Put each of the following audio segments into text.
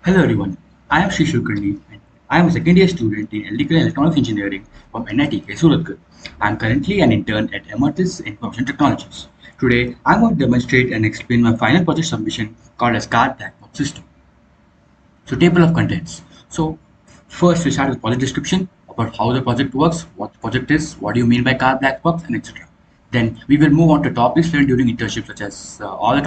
Hello everyone, I am Sri Shulkarni and I am a second year student in Electrical and Electronics Engineering from NIT Surat. I am currently an intern at Emertxe Information Technologies. Today I am going to demonstrate and explain my final project submission called as card black box system. So table of contents. So first we start with project description about how the project works, what the project is, what do you mean by card black box, and etc. Then we will move on to topics learned during internship, such as all the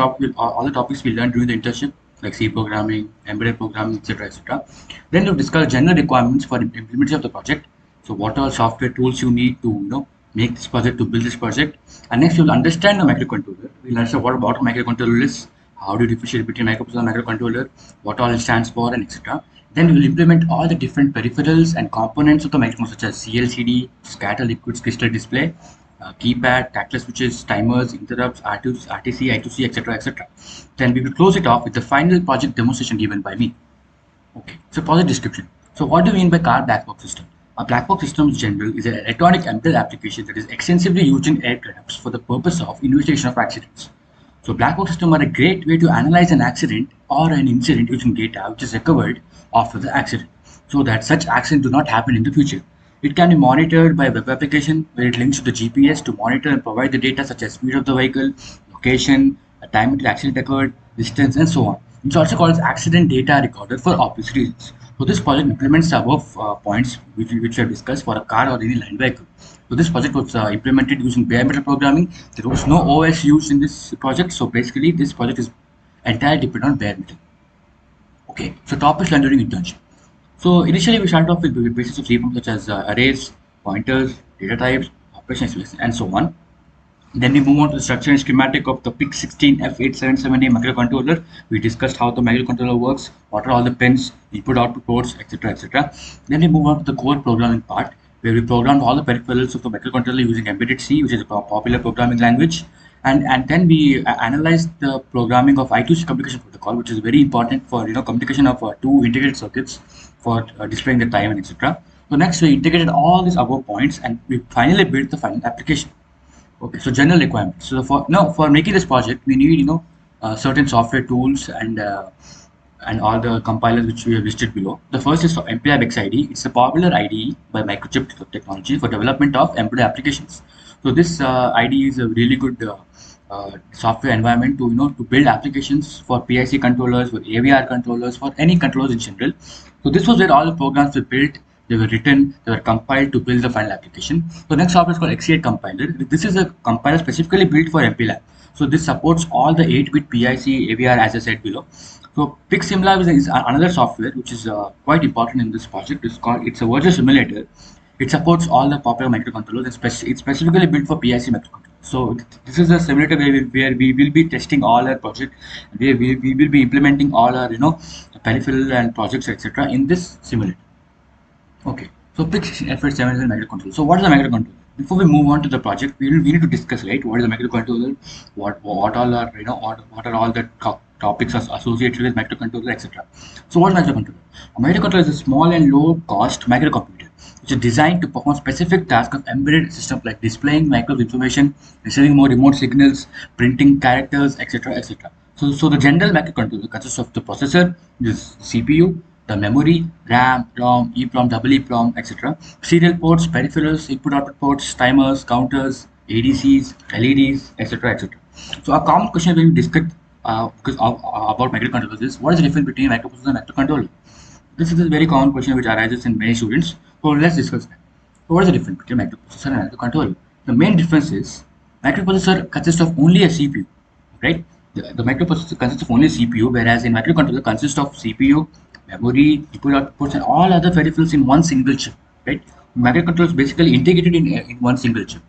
topics we learned during the internship, like C programming, embedded programming, etc., etc. Then we'll discuss general requirements for implementation of the project. So what all software tools you need to make this project, to build this project. And next you'll understand the microcontroller. We'll understand what a microcontroller is, how do you differentiate between microprocessor and microcontroller, what all it stands for, and etc. Then we will implement all the different peripherals and components of the microcontroller, such as CLCD, scatter liquid crystal display, keypad, tactile switches, timers, interrupts, R2, RTC, I2C, etc., etc. Then we will close it off with the final project demonstration given by me. Okay, so project description. So what do you mean by car black box system? A black box system in general is an electronic embedded application that is extensively used in aircrafts for the purpose of investigation of accidents. So black box systems are a great way to analyze an accident or an incident using data which is recovered after the accident, so that such accidents do not happen in the future. It can be monitored by a web application where it links to the GPS to monitor and provide the data such as speed of the vehicle, location, time the accident occurred, distance, and so on. It's also called as accident data recorder for obvious reasons. So this project implements the above points which we have discussed for a car or any line vehicle. So this project was implemented using bare metal programming. There was no OS used in this project. So basically this project is entirely dependent on bare metal. Okay, so topics learned during internship. So initially we started off with the basics of C such as arrays, pointers, data types, operations, and so on. Then we move on to the structure and schematic of the PIC16F877A microcontroller. We discussed how the microcontroller works, what are all the pins, input output ports, etc. etc. Then we move on to the core programming part, where we programmed all the peripherals of the microcontroller using embedded C, which is a popular programming language. And then we analyzed the programming of I2C communication protocol, which is very important for communication of two integrated circuits for displaying the time and etc. So next we integrated all these above points and we finally built the final application. Okay, so general requirements. So for making this project, we need certain software tools and all the compilers which we have listed below. The first is for MPLAB XID. It's a popular IDE by Microchip Technology for development of embedded applications. So this IDE is a really good software environment to build applications for PIC controllers, for AVR controllers, for any controllers in general. So this was where all the programs were built. They were written, they were compiled to build the final application. So next software is called X8 compiler. This is a compiler specifically built for MPLAB. So this supports all the 8-bit PIC, AVR as I said below. So PICSIMLAB is another software which is quite important in this project. It's a virtual simulator. It supports all the popular microcontrollers. It's specifically built for PIC microcontrollers. So this is a simulator where we will be testing all our project. We will be implementing all our peripheral and projects etc. in this simulator. Okay, so PIC16F877 is a microcontroller. So what is a microcontroller? Before we move on to the project, we need to discuss, right, what is a microcontroller, what all are what are all the topics associated with microcontroller, etc. So what is microcontroller? A microcontroller is a small and low cost microcomputer which is designed to perform specific tasks of embedded systems like displaying micro information, receiving more remote signals, printing characters, etc. etc. So the general microcontroller consists of the processor, this CPU, the memory, RAM, ROM, EEPROM, EEPROM, etc. Serial ports, peripherals, input-output ports, timers, counters, ADCs, LEDs, etc. etc. So a common question when we discuss about microcontrollers is, what is the difference between microprocessor and microcontroller? This is a very common question which arises in many students. So let's discuss that. So what is the difference between microprocessor and microcontroller? The main difference is microprocessor consists of only a CPU, right? The microprocessor consists of only a CPU, whereas in microcontroller consists of CPU, memory, input outputs, and all other peripherals in one single chip, right? Microcontroller is basically integrated in one single chip.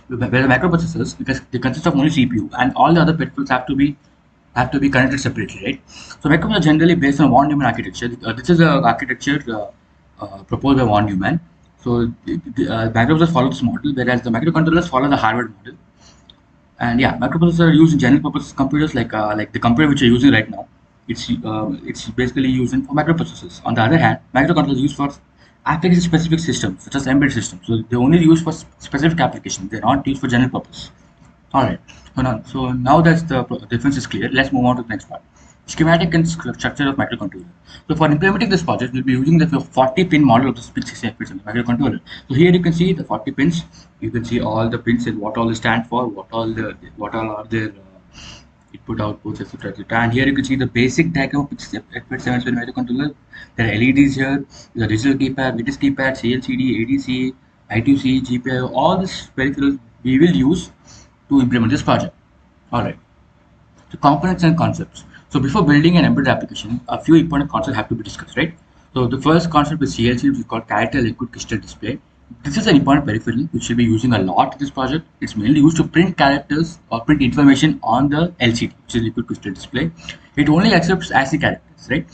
Where the microprocessors, because they consist of only CPU and all the other peripherals have to be connected separately, right? So microcontroller are generally based on von Neumann architecture. This is an architecture proposed by von Neumann. So microprocessors follow this model, whereas the microcontrollers follow the Harvard model. And yeah, microprocessors are used in general purpose computers like the computer which you're using right now. It's basically used for microprocessors. On the other hand, microcontrollers are used for application specific systems such as embedded systems. So they're only used for specific applications. They're not used for general purpose. All right. So now that the difference is clear, let's move on to the next part. Schematic and structure of microcontroller. So for implementing this project, we'll be using the 40-pin model of the PICSIMLAB microcontroller. So here you can see the 40 pins. You can see all the pins and what all they stand for, what all are their input outputs, etc. etc. And here you can see the basic diagram of PICSIMLAB microcontroller. There are LEDs here, the digital keypad, latest keypad, CLCD, ADC, I2C, GPIO, all these peripherals we will use to implement this project. Alright. So components and concepts. So before building an embedded application, a few important concepts have to be discussed, right? So the first concept is CLC, which is called character liquid crystal display. This is an important peripheral which we'll be using a lot in this project. It's mainly used to print characters or print information on the LCD, which is liquid crystal display. It only accepts ASCII characters, right?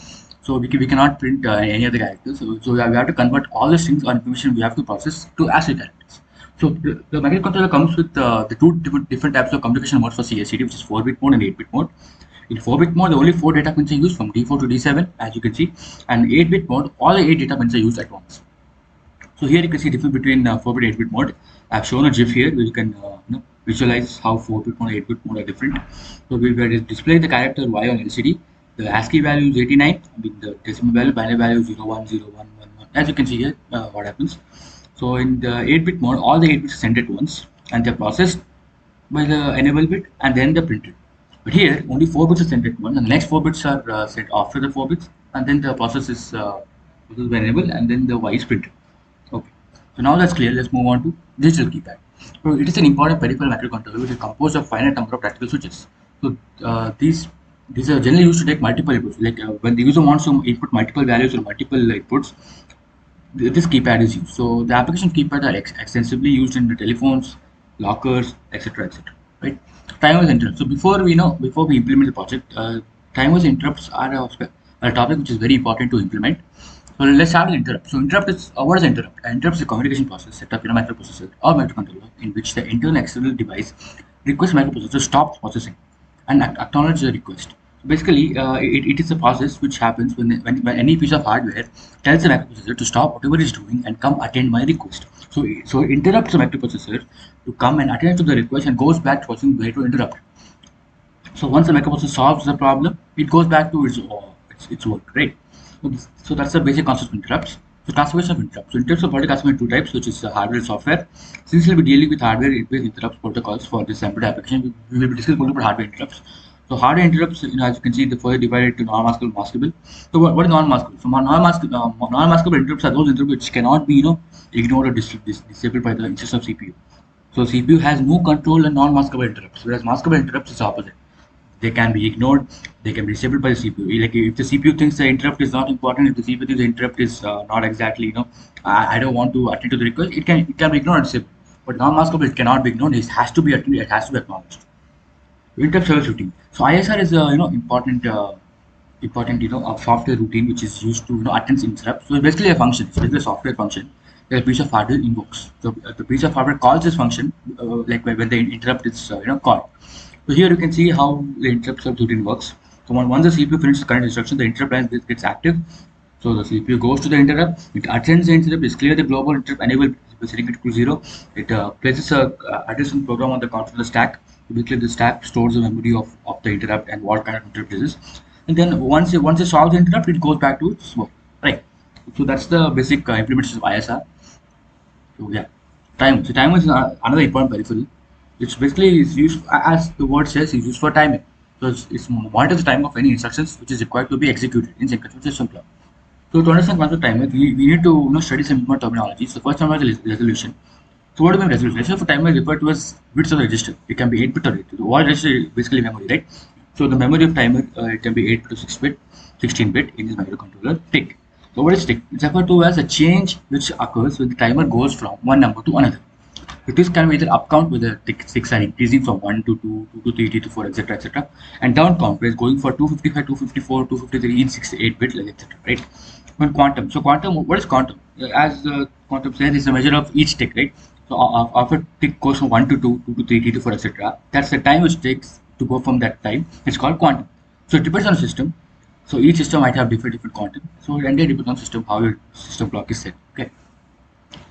So we cannot print any other characters. So we have to convert all the strings or information we have to process to ASCII characters. So the microcontroller comes with the two different types of communication modes for CLCD, which is 4-bit mode and 8-bit mode. In 4-bit mode, the only 4 data pins are used from D4 to D7, as you can see, and 8-bit mode, all the 8 data pins are used at once. So here you can see the difference between 4-bit and 8-bit mode. I've shown a GIF here where you can visualize how 4-bit mode and 8-bit mode are different. So we'll display the character Y on LCD. The ASCII value is 89, with the decimal value, binary value is 010111. As you can see here, what happens. So in the 8-bit mode, all the 8 bits are sent at once, and they're processed by the enable bit, and then they're printed. But here, only 4 bits are sent at once, and the next 4 bits are sent after the 4 bits, and then the process is enabled, and then the Y is printed. Okay. So now that's clear. Let's move on to digital keypad. So it is an important peripheral microcontroller which is composed of finite number of practical switches. So these are generally used to take multiple inputs. Like when the user wants to input multiple values or multiple inputs, this keypad is used. So the application keypad are extensively used in the telephones, lockers, etc., etc. Right? Timers and interrupts. So before we implement the project, timers and interrupts are a topic which is very important to implement. So let's start with interrupt. So interrupt is what is interrupt? Interrupt is a communication process set up in a microprocessor or microcontroller in which the internal external device requests microprocessor to stop processing and acknowledge the request. Basically, it is a process which happens when any piece of hardware tells the microprocessor to stop whatever it's doing and come attend my request. So interrupts the microprocessor to come and attend to the request and goes back to processing where to interrupt. So once the microprocessor solves the problem, it goes back to its work, right? So that's the basic concept of interrupts. So classification of interrupts. So interrupts are broadly classified in 2 types, which is hardware and software. Since we'll be dealing with hardware-based interrupts protocols for this embedded application, we will be discussing multiple hardware interrupts. So hardware interrupts, as you can see, they're further divided into non-maskable and maskable. So what is non-maskable? So non-maskable interrupts are those interrupts which cannot be ignored or disabled by the instruction of CPU. So CPU has no control and non-maskable interrupts, whereas maskable interrupts is opposite. They can be ignored, they can be disabled by the CPU. Like if the CPU thinks the interrupt is not important, if the CPU thinks the interrupt is not exactly, I don't want to attend to the request, it can be ignored and disabled. But non-maskable, it cannot be ignored, it has to be attended, it has to be acknowledged. Interrupt service routine. So ISR is a important software routine which is used to attend interrupts. So it's basically a function. It's basically a software function that a piece of hardware invokes. So the piece of hardware calls this function like when the interrupt is called. So here you can see how the interrupt service routine works. So once the CPU finishes the current instruction, the interrupt line gets active. So the CPU goes to the interrupt, it attends the interrupt, it clears the global interrupt enable setting it to 0. It places a additional program on the controller stack. Basically, the stack stores the memory of the interrupt and what kind of interrupt this is. And then once it solves the interrupt, it goes back to its work. Right. So that's the basic implementation of ISR. So yeah, time. So timer is another important peripheral. It's basically is used, as the word says, is used for timing. So it's monitors the time of any instructions which is required to be executed in synchronous system clock. So to understand concept timer, we need to study some more terminology. So first term is resolution. So what do we mean resolution? Resolution for timer is referred to as bits of the register. It can be 8-bit or 8-bit. The word register is basically memory, right? So the memory of timer it can be 8-bit or 6-bit, 16-bit in this microcontroller. Tick. So what is tick? It's referred to as a change which occurs when the timer goes from one number to another. This can be either up count with the ticks are increasing from 1 to 2, 2 to 3, 3 to 4, etc., etc., and down count is going for 255, 254, 253 in 68-bit, etc. Right? When quantum. So quantum, what is quantum? As quantum says, it's a measure of each tick, right? So after tick goes from 1 to 2, 2 to 3, 3 to 4, etc., that's the time which takes to go from that time. It's called quantum. So it depends on the system. So each system might have different quantum. So it depends on the system how your system clock is set. Okay.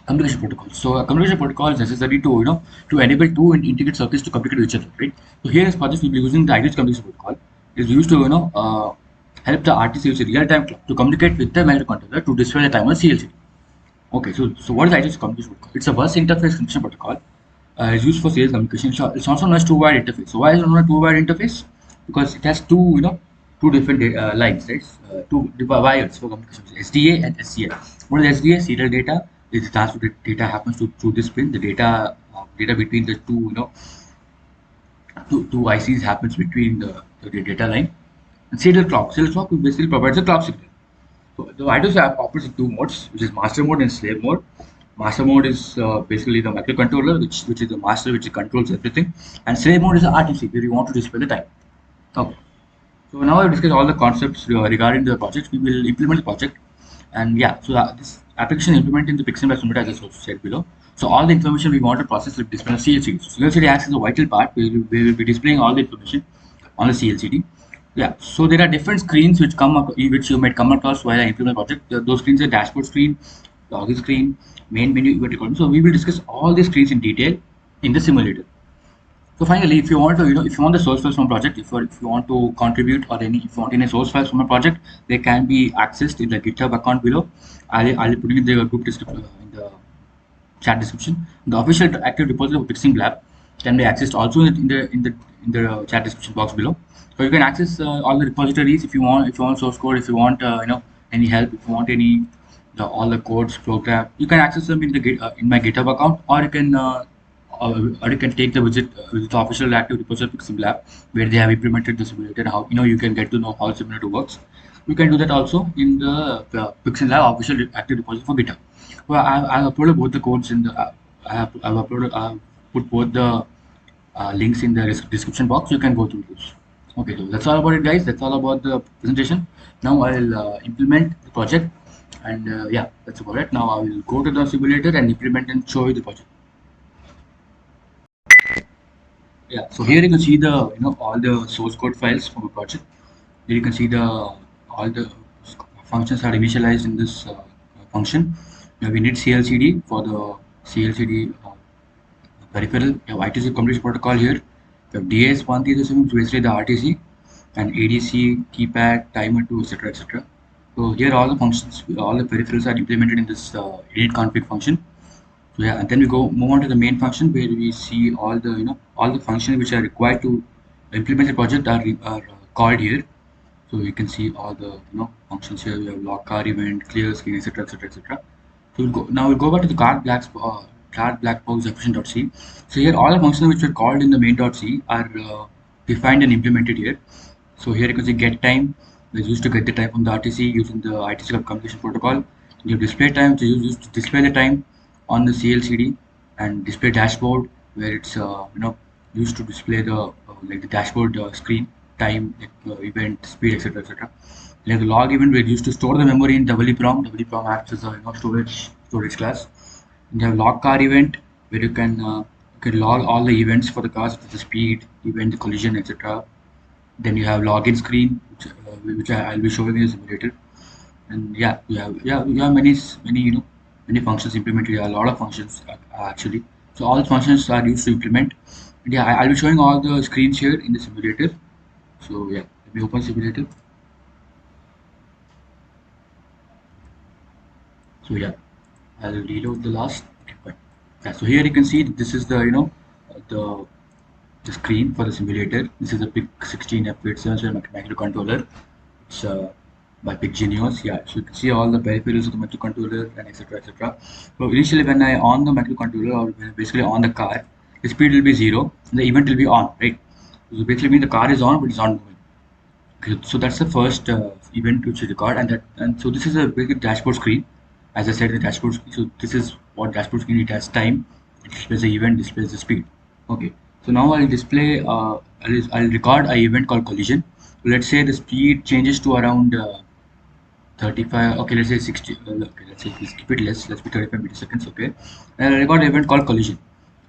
Communication protocol. So a communication protocol is necessary to enable two integrated circuits to communicate with each other, right? So here in this project we'll be using the IDH communication protocol. is used to help the RTC use real-time clock to communicate with the microcontroller to display the time on CLCD. Okay, so what is ITC communication protocol? It's a bus interface connection protocol. It's used for serial communication. It's also known as two-wire interface. So why is it known as two-wire interface? Because it has two different lines, right? Wires for communication: SDA and SCL. What is SDA? Serial data. Is the transfer data happens through this pin. The data between the two ICs happens between the data line. And serial clock. Serial clock basically provides a clock signal. So the IDOS app operates in two modes, which is master mode and slave mode. Master mode is basically the microcontroller, which is the master, which controls everything, and slave mode is the RTC, where you want to display the time. Okay. So now I've discussed all the concepts regarding the project. We will implement the project, and yeah, so this application implemented in the PICSIMLAB simulator, as I also said below. So all the information we want to process will display on CLCD. So CLCD acts as a vital part. We will be displaying all the information on the CLCD. Yeah, so there are different screens which you might come across while I implement project. Those screens are dashboard screen, login screen, main menu, event recording. So we will discuss all these screens in detail in the simulator. So finally, if you want to, if you want the source files from project, if you want to contribute or if you want any source files from a project, they can be accessed in the GitHub account below. I'll put it in the group description, in the chat description. The official active repository of PICSIMLAB can be accessed also in the chat description box below. So you can access all the repositories if you want source code, if you want any help, if you want all the codes program, you can access them in my GitHub account, or you can take the visit the official active repository of PICSIMLAB, where they have implemented the simulator. How you can get to know how the simulator works. You can do that also in the PICSIMLAB official active repository for GitHub. Well, I've uploaded both the codes in the. I've put both the links in the description box. You can go through those. Okay, so that's all about it, guys. That's all about the presentation. Now I'll implement the project, and yeah, that's about it. Now I will go to the simulator and implement and show you the project. Yeah, so here you can see the all the source code files from a project. Here you can see the all the functions are initialized in this function. Now we need CLCD for the CLCD peripheral. We have ITC communication protocol here. We have DS137, which is basically the RTC, and ADC, keypad, timer 2, etc. etc. So here all the functions, all the peripherals are implemented in this init config function. So yeah, and then we move on to the main function, where we see all the all the functions which are required to implement the project are called here. So you can see all the functions here. We have lock car event, clear screen, etc. etc. etc. So we'll go back to the card black box efficient.c. So here all the functions which were called in the main.c are defined and implemented here. So here you can see get time, which is used to get the time from the RTC using the ITC communication protocol. You have display time, which is used to display the time on the CLCD, and display dashboard, where it's used to display the like the dashboard screen, time, event, speed, etc. etc. Like the log event, where used to store the memory in WEEPROM. WEEPROM acts as a storage class. And you have log car event, where you can log all the events for the cars, the speed, event, the collision, etc. Then you have login screen, which I'll be showing in the simulator. And yeah, you have many functions implemented. A lot of functions actually. So all functions are used to implement. And yeah, I'll be showing all the screens here in the simulator. So yeah, let me open simulator. So yeah, I'll reload the last. Okay, fine. Yeah, so here you can see this is the the screen for the simulator. This is a PIC16 F877 microcontroller. It's by PICGenius. Yeah, so you can see all the peripherals of the microcontroller and etc. etc. So initially, when I on the microcontroller, or basically on the car, the speed will be 0, and the event will be on, right? So basically means the car is on, but it's not moving. Okay, so that's the first event which you record, and so this is a basic dashboard screen. As I said, the dashboard screen. So this is what dashboard screen. It has time. It displays the event, displays the speed. Okay. So now I'll display. I'll record an event called collision. So let's say the speed changes to around 35. Okay, let's say 60. Okay, let's say let's keep it less. Let's be 35 milliseconds. Okay. And I'll record an event called collision.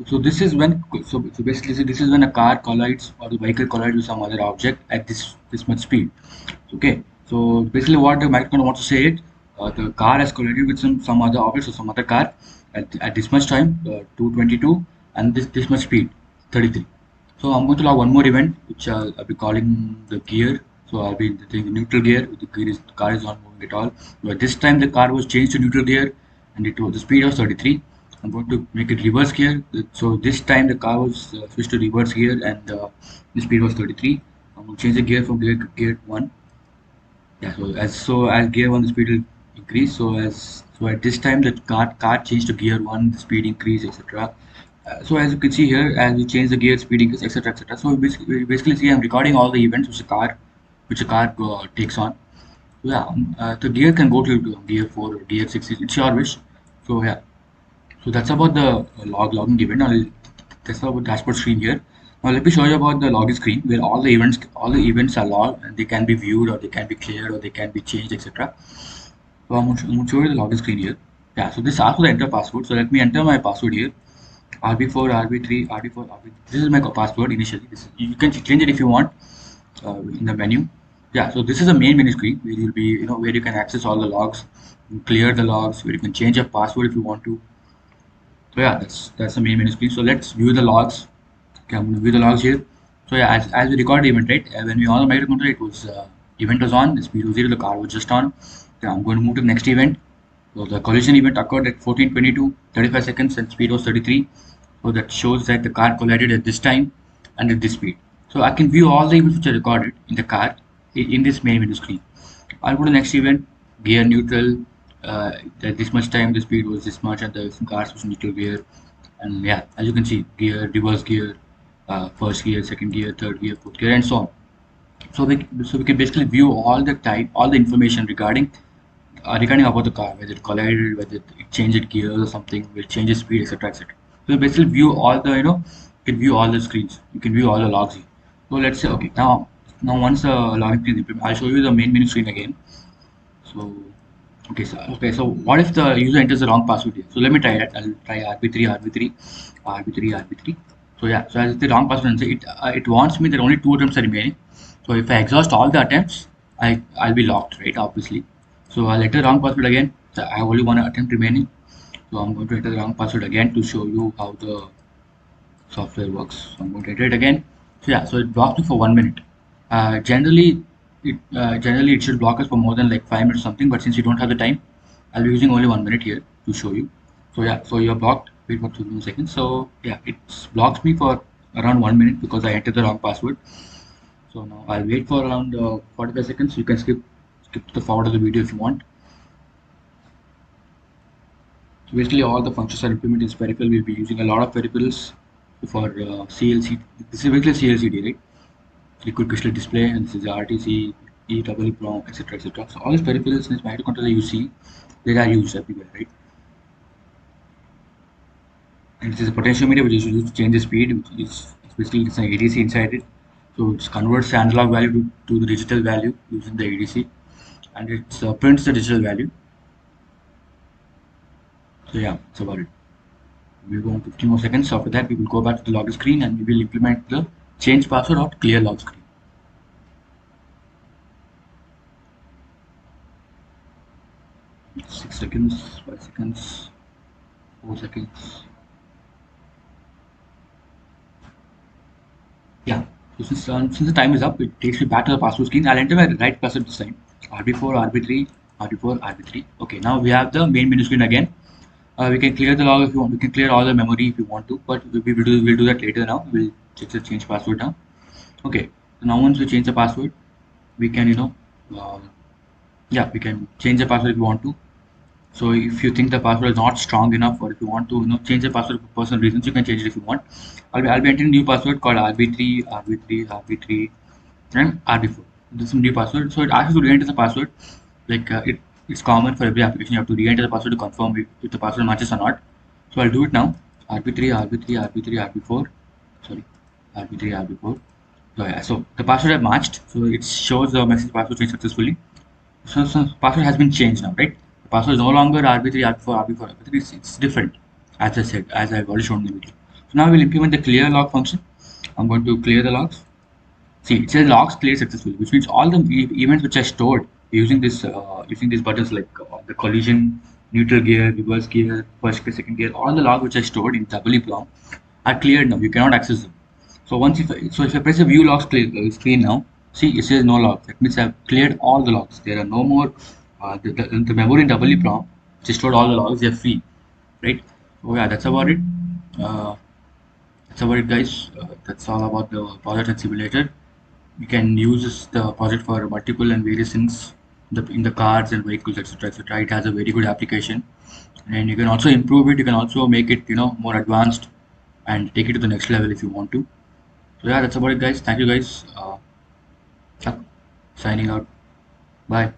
So this is when. So basically, this is when a car collides or the vehicle collides with some other object at this much speed. Okay. So basically, what the microcontroller wants to say is, the car has collided with some other object or some other car at this much time, 222, and this much speed, 33. So I'm going to log one more event, which I'll be calling the gear. So I'll be taking the neutral gear. The car is not moving at all. But this time the car was changed to neutral gear, and the speed was 33. I'm going to make it reverse gear. So this time the car was switched to reverse gear, and the speed was 33. I'm going to change the gear from gear one. Yeah. So as gear one, the speed will increase. So at this time the car changed to gear one, the speed increase, etc. So as you can see here, as we change the gear, speed increase, etc., etc. So we basically see I'm recording all the events which a car takes on. So yeah, the gear can go to gear 4 or gear 6. It's your wish. So yeah, so that's about the logging event. Now that's about dashboard screen here. Now let me show you about the login screen where all the events are logged and they can be viewed or they can be cleared or they can be changed, etc. So I'm going to show you the login screen here. Yeah, so this asks for the enter password. So let me enter my password here. RB4, RB3, RB4, RB. This is my password initially. You can change it if you want in the menu. Yeah, so this is a main menu screen where you'll be, where you can access all the logs, clear the logs, where you can change your password if you want to. So yeah, that's the main menu screen. So let's view the logs. Okay, I'm going to view the logs here. So yeah, as we record the event, right? When we on the microcontroller, it was event was on. The speed was 0. The car was just on. Yeah, I'm going to move to the next event. So the collision event occurred at 14:22, 35 seconds, and speed was 33. So that shows that the car collided at this time and at this speed. So I can view all the events which are recorded in the car in this main menu screen. I'll go to the next event, gear neutral. At this much time, the speed was this much, and the car was neutral gear. And yeah, as you can see, gear, reverse gear, first gear, second gear, third gear, fourth gear, and so on. So we can basically view all the all the information regarding about the car, whether it collided, whether it changed gears or something, will change its speed, etc., etc. So basically view all the you can view all the screens, you can view all the logs here. So let's say okay, now once the login screen is implemented, I'll show you the main menu screen again. So so what if the user enters the wrong password here? So let me try that. I'll try RB3, RB3, RB3, RB3. So yeah, so as the wrong password, it wants me that only 2 attempts are remaining. So if I exhaust all the attempts, I'll be locked, right? Obviously. So I'll enter the wrong password again. So I have only 1 attempt remaining. So I'm going to enter the wrong password again to show you how the software works. So I'm going to enter it again. So yeah, so it blocks me for 1 minute. Generally it should block us for more than like 5 minutes or something. But since you don't have the time, I'll be using only 1 minute here to show you. So yeah, so you're blocked. Wait for 2 seconds. So yeah, it blocks me for around 1 minute because I entered the wrong password. So now I'll wait for around 45 seconds. You can skip the forward of the video if you want. So basically all the functions are implemented in this peripheral. We'll be using a lot of peripherals for CLC. This is basically CLCD, right? Liquid crystal display, and this is RTC, EEEPROM, etc., etc. So all these peripherals in this microcontroller you see, they are used everywhere, right? And this is a potentiometer which is used to change the speed, which is basically it's an ADC inside it. So it converts the analog value to the digital value using the ADC, and it prints the digital value. So yeah, that's about it. We'll go on 15 more seconds. After that, we will go back to the login screen and we will implement the change password or clear log screen. Six seconds, 5 seconds, 4 seconds. Yeah. So since the time is up, it takes me back to the password screen. I'll enter my right password this time. RB4, RB3, RB4, RB3. Okay, now we have the main menu screen again. We can clear the log if you want. We can clear all the memory if you want to, but we'll do that later now. We'll check the change password now. Okay, so now once we change the password, we can we can change the password if you want to. So if you think the password is not strong enough, or if you want to change the password for personal reasons, you can change it if you want. I'll be entering a new password called RB3, RB3, RB3, and RB4. This is a new password. So it asks you to re-enter the password. Like it's common for every application. You have to re-enter the password to confirm if the password matches or not. So I'll do it now. RB3, RB3, RB3, RB4. Sorry, RB3, RB4. So yeah, so the password have matched. So it shows the message password changed successfully. So password has been changed now, right? The password is no longer RB3, RB4, RB4, RB3. It's different, as I said, as I've already shown in the video. So now we'll implement the clear log function. I'm going to clear the logs. See, it says logs cleared successfully, which means all the events which are stored using these buttons like the collision, neutral gear, reverse gear, first gear, second gear, all the logs which are stored in EEPROM are cleared now. You cannot access them. So if I press the view logs screen now, see it says no logs. That means I've cleared all the logs. There are no more. The memory in WPROM just stored all the logs. They're free, right? So yeah, that's about it. Uh, that's about it, guys. That's all about the project and simulator. You can use the project for multiple and various things in the cars and vehicles, etc. etc. It has a very good application, and you can also improve it. You can also make it more advanced and take it to the next level if you want to. So yeah, that's about it, guys. Thank you, guys. Chuck, signing out. Bye.